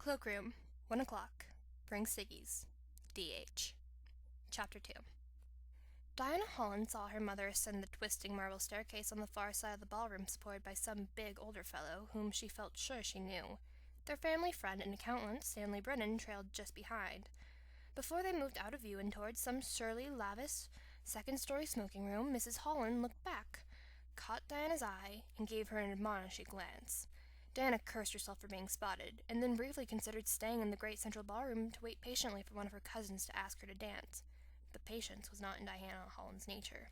Cloakroom, 1 o'clock. Bring ciggies. D.H. Chapter 2. Diana Holland saw her mother ascend the twisting marble staircase on the far side of the ballroom, supported by some big older fellow, whom she felt sure she knew. Their family friend and accountant, Stanley Brennan, trailed just behind. Before they moved out of view and towards some surly, lavish, second-story smoking room, Mrs. Holland looked back, caught Diana's eye, and gave her an admonishing glance. Diana cursed herself for being spotted, and then briefly considered staying in the great central ballroom to wait patiently for one of her cousins to ask her to dance. But patience was not in Diana Holland's nature.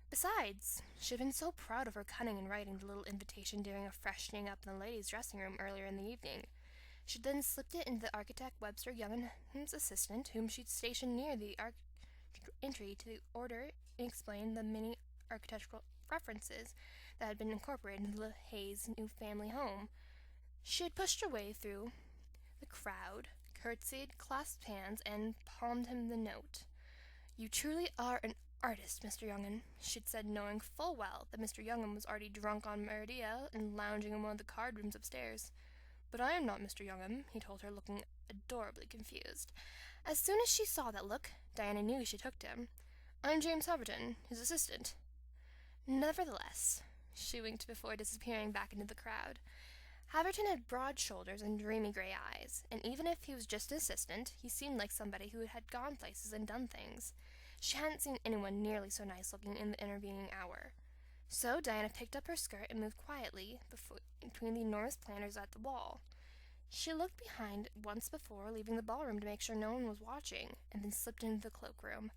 Besides, she had been so proud of her cunning in writing the little invitation during a freshening up in the ladies' dressing room earlier in the evening. She then slipped it into the architect Webster Youngham's assistant, whom she'd stationed near the entry to order and explain the many architectural references that had been incorporated into the Hayes' new family home. She had pushed her way through the crowd, curtsied, clasped hands, and palmed him the note. "You truly are an artist, Mr. Youngham," she'd said, knowing full well that Mr. Youngham was already drunk on Meridea and lounging in one of the card rooms upstairs. "But I am not Mr. Youngham," he told her, looking adorably confused. As soon as she saw that look, Diana knew she'd hooked him. "I'm James Haverton, his assistant." Nevertheless, she winked before disappearing back into the crowd. Haverton had broad shoulders and dreamy gray eyes, and even if he was just an assistant, he seemed like somebody who had gone places and done things. She hadn't seen anyone nearly so nice-looking in the intervening hour. So Diana picked up her skirt and moved quietly between the enormous planters at the wall. She looked behind once before leaving the ballroom to make sure no one was watching, and then slipped into the cloakroom.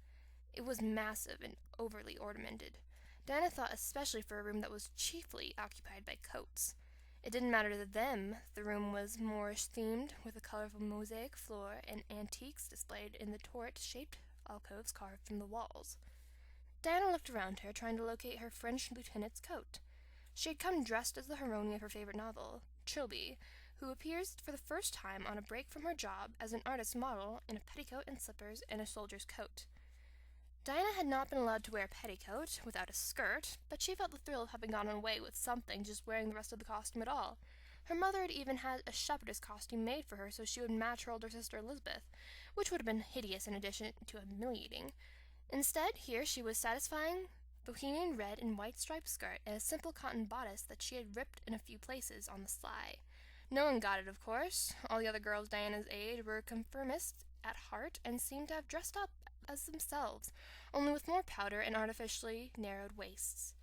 It was massive and overly ornamented. Diana thought especially for a room that was chiefly occupied by coats. It didn't matter to them the room was Moorish-themed, with a colorful mosaic floor and antiques displayed in the turret-shaped alcoves carved from the walls. Diana looked around her, trying to locate her French lieutenant's coat. She had come dressed as the heroine of her favorite novel, Trilby, who appears for the first time on a break from her job as an artist model in a petticoat and slippers and a soldier's coat. Diana had not been allowed to wear a petticoat without a skirt, but she felt the thrill of having gone away with something just wearing the rest of the costume at all. Her mother had even had a shepherdess costume made for her so she would match her older sister Elizabeth, which would have been hideous in addition to humiliating. Instead, here she was satisfying bohemian red and white striped skirt and a simple cotton bodice that she had ripped in a few places on the sly. No one got it, of course. All the other girls Diana's age were conformists at heart and seemed to have dressed up as themselves, only with more powder and artificially narrowed waists.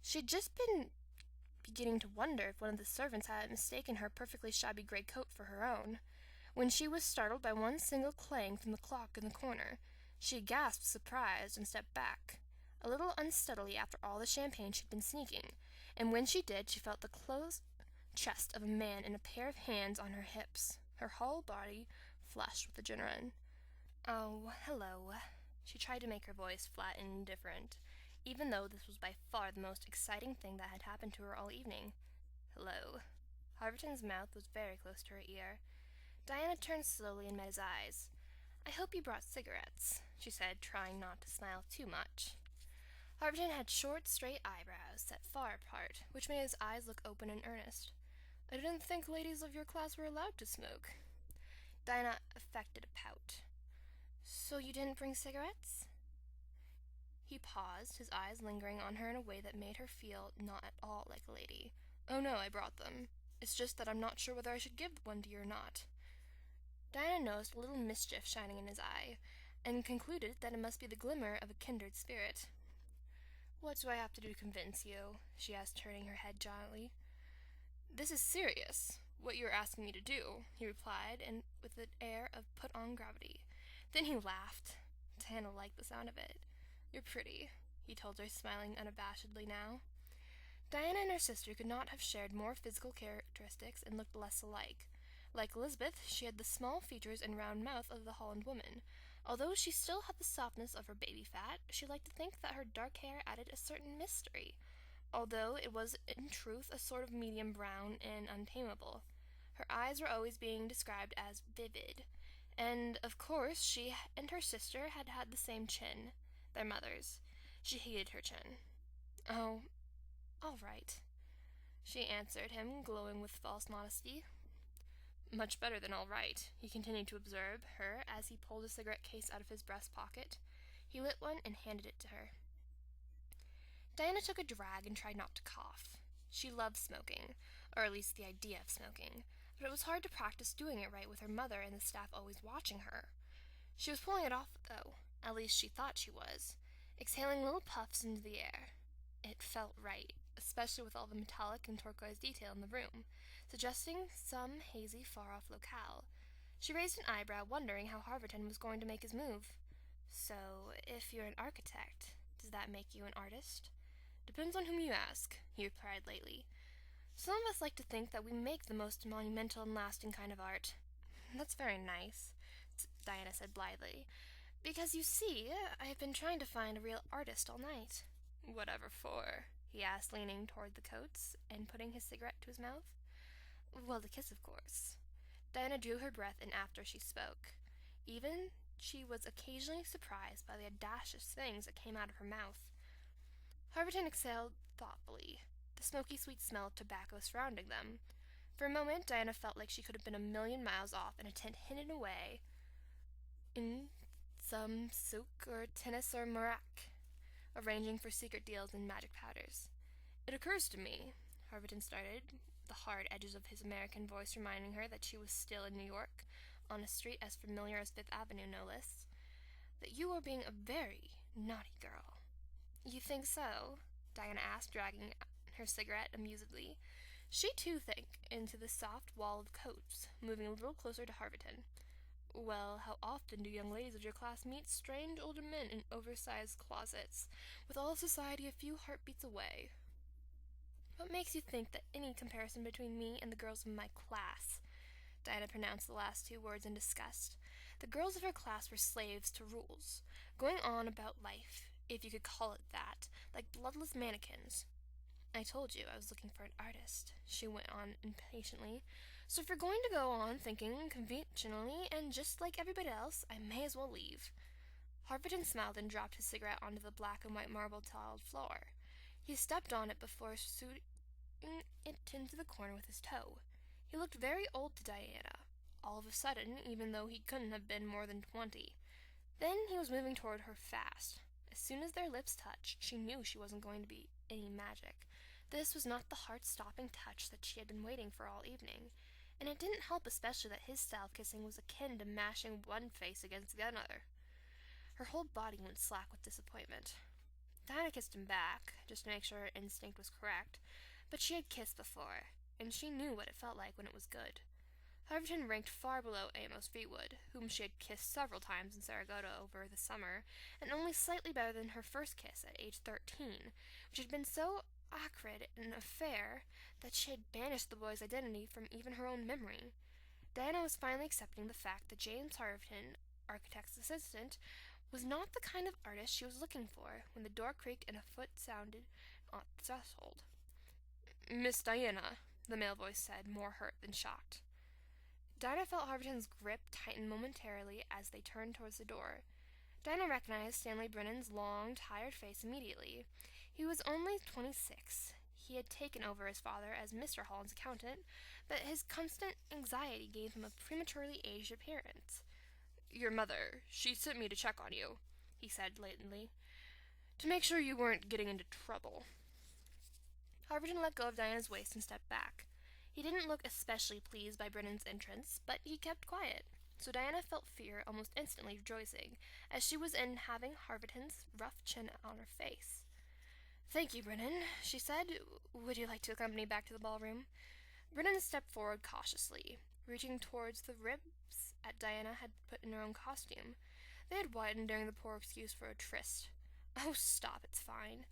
She'd just been beginning to wonder if one of the servants had mistaken her perfectly shabby grey coat for her own, when she was startled by one single clang from the clock in the corner. She gasped surprised and stepped back, a little unsteadily after all the champagne she'd been sneaking, and when she did she felt the close chest of a man and a pair of hands on her hips, her whole body flushed with adrenaline. "Oh, hello." She tried to make her voice flat and indifferent, even though this was by far the most exciting thing that had happened to her all evening. "Hello." Haverton's mouth was very close to her ear. Diana turned slowly and met his eyes. "I hope you brought cigarettes," she said, trying not to smile too much. Haverton had short, straight eyebrows set far apart, which made his eyes look open and earnest. "I didn't think ladies of your class were allowed to smoke." Diana affected a pout. "So you didn't bring cigarettes?" He paused, his eyes lingering on her in a way that made her feel not at all like a lady. "Oh no, I brought them. It's just that I'm not sure whether I should give one to you or not." Diana noticed a little mischief shining in his eye, and concluded that it must be the glimmer of a kindred spirit. "What do I have to do to convince you?" she asked, turning her head jauntily. "This is serious, what you are asking me to do," he replied, and with an air of put-on gravity. Then he laughed. Diana liked the sound of it. "You're pretty," he told her, smiling unabashedly now. Diana and her sister could not have shared more physical characteristics and looked less alike. Like Elizabeth, she had the small features and round mouth of the Holland woman. Although she still had the softness of her baby fat, she liked to think that her dark hair added a certain mystery, although it was in truth a sort of medium brown and untamable. Her eyes were always being described as vivid, and of course she and her sister had had the same chin, their mother's. She hated her chin. "Oh, all right," she answered him, glowing with false modesty. Much better than all right, he continued to observe her as he pulled a cigarette case out of his breast pocket. He lit one and handed it to her. Diana took a drag and tried not to cough. She loved smoking, or at least the idea of smoking, but it was hard to practice doing it right with her mother and the staff always watching her. She was pulling it off, though. At least she thought she was, exhaling little puffs into the air. It felt right, especially with all the metallic and turquoise detail in the room, suggesting some hazy, far-off locale. She raised an eyebrow, wondering how Harverton was going to make his move. So, if you're an architect, does that make you an artist? Depends on whom you ask, he replied lightly. Some of us like to think that we make the most monumental and lasting kind of art. That's very nice, Diana said blithely. Because you see, I have been trying to find a real artist all night. Whatever for? He asked, leaning toward the coats and putting his cigarette to his mouth. Well, the kiss, of course. Diana drew her breath in after she spoke. Even she was occasionally surprised by the audacious things that came out of her mouth. Harverton exhaled thoughtfully, the smoky sweet smell of tobacco surrounding them. For a moment, Diana felt like she could have been a million miles off in a tent hidden away in some souk or tennis or marak, arranging for secret deals in magic powders. It occurs to me, Harverton started, the hard edges of his American voice reminding her that she was still in New York, on a street as familiar as Fifth Avenue, no less, that you are being a very naughty girl. You think so? Diana asked, dragging her cigarette amusedly. She too sank into the soft wall of coats, moving a little closer to Harverton. Well, how often do young ladies of your class meet strange older men in oversized closets, with all society a few heartbeats away? What makes you think that any comparison between me and the girls of my class? Diana pronounced the last two words in disgust. The girls of her class were slaves to rules, going on about life, if you could call it that, like bloodless mannequins. I told you I was looking for an artist, she went on impatiently. So if you're going to go on thinking conventionally and just like everybody else, I may as well leave. Harverton smiled and dropped his cigarette onto the black and white marble-tiled floor. He stepped on it before suiting it into the corner with his toe. He looked very old to Diana, all of a sudden, even though he couldn't have been more than 20. Then he was moving toward her fast. As soon as their lips touched, she knew she wasn't going to be any magic. This was not the heart-stopping touch that she had been waiting for all evening, and it didn't help especially that his style of kissing was akin to mashing one face against the other. Her whole body went slack with disappointment. Diana kissed him back, just to make sure her instinct was correct, but she had kissed before, and she knew what it felt like when it was good. Harverton ranked far below Amos Freewood, whom she had kissed several times in Saratoga over the summer, and only slightly better than her first kiss at age 13, which had been so acrid an affair that she had banished the boy's identity from even her own memory. Diana was finally accepting the fact that James Harverton, architect's assistant, was not the kind of artist she was looking for when the door creaked and a foot sounded on the threshold. Miss Diana, the male voice said, more hurt than shocked. Diana felt Harverton's grip tighten momentarily as they turned towards the door. Diana recognized Stanley Brennan's long, tired face immediately. He was only 26. He had taken over his father as Mr. Holland's accountant, but his constant anxiety gave him a prematurely aged appearance. Your mother, she sent me to check on you, he said latently, to make sure you weren't getting into trouble. Harverton let go of Diana's waist and stepped back. He didn't look especially pleased by Brennan's entrance, but he kept quiet, so Diana felt fear almost instantly rejoicing, as she was in having Harverton's rough chin on her face. Thank you, Brennan, she said. Would you like to accompany me back to the ballroom? Brennan stepped forward cautiously, reaching towards the ribs Diana had put in her own costume. They had widened during the poor excuse for a tryst. Oh, stop, it's fine.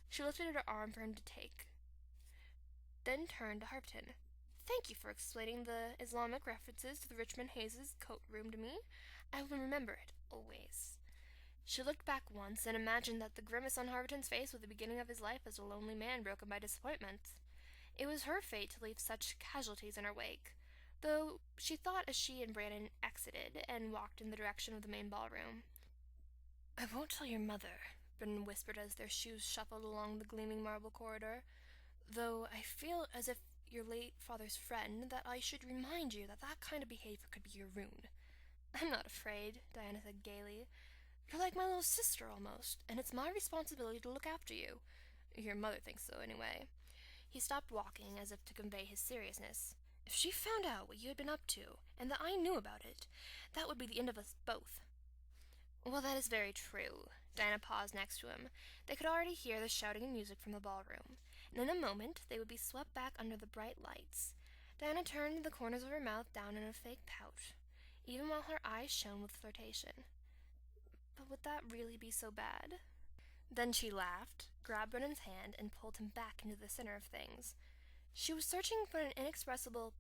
She lifted her arm for him to take, then turned to Harverton. Thank you for explaining the Islamic references to the Richmond Hayes' coat room to me. I will remember it, always. She looked back once and imagined that the grimace on Harverton's face was the beginning of his life as a lonely man broken by disappointment. It was her fate to leave such casualties in her wake, though she thought as she and Brandon exited and walked in the direction of the main ballroom. I won't tell your mother, Brennan whispered as their shoes shuffled along the gleaming marble corridor, though I feel as if your late father's friend, that I should remind you that that kind of behavior could be your ruin." "I'm not afraid," Diana said gaily. "You're like my little sister almost, and it's my responsibility to look after you. Your mother thinks so, anyway." He stopped walking, as if to convey his seriousness. "If she found out what you had been up to, and that I knew about it, that would be the end of us both." "Well, that is very true." Diana paused next to him. They could already hear the shouting and music from the ballroom, and in a moment they would be swept back under the bright lights. Diana turned the corners of her mouth down in a fake pout, even while her eyes shone with flirtation. But would that really be so bad? Then she laughed, grabbed Brennan's hand, and pulled him back into the center of things. She was searching for an inexpressible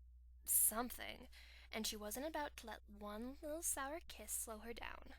something, and she wasn't about to let one little sour kiss slow her down.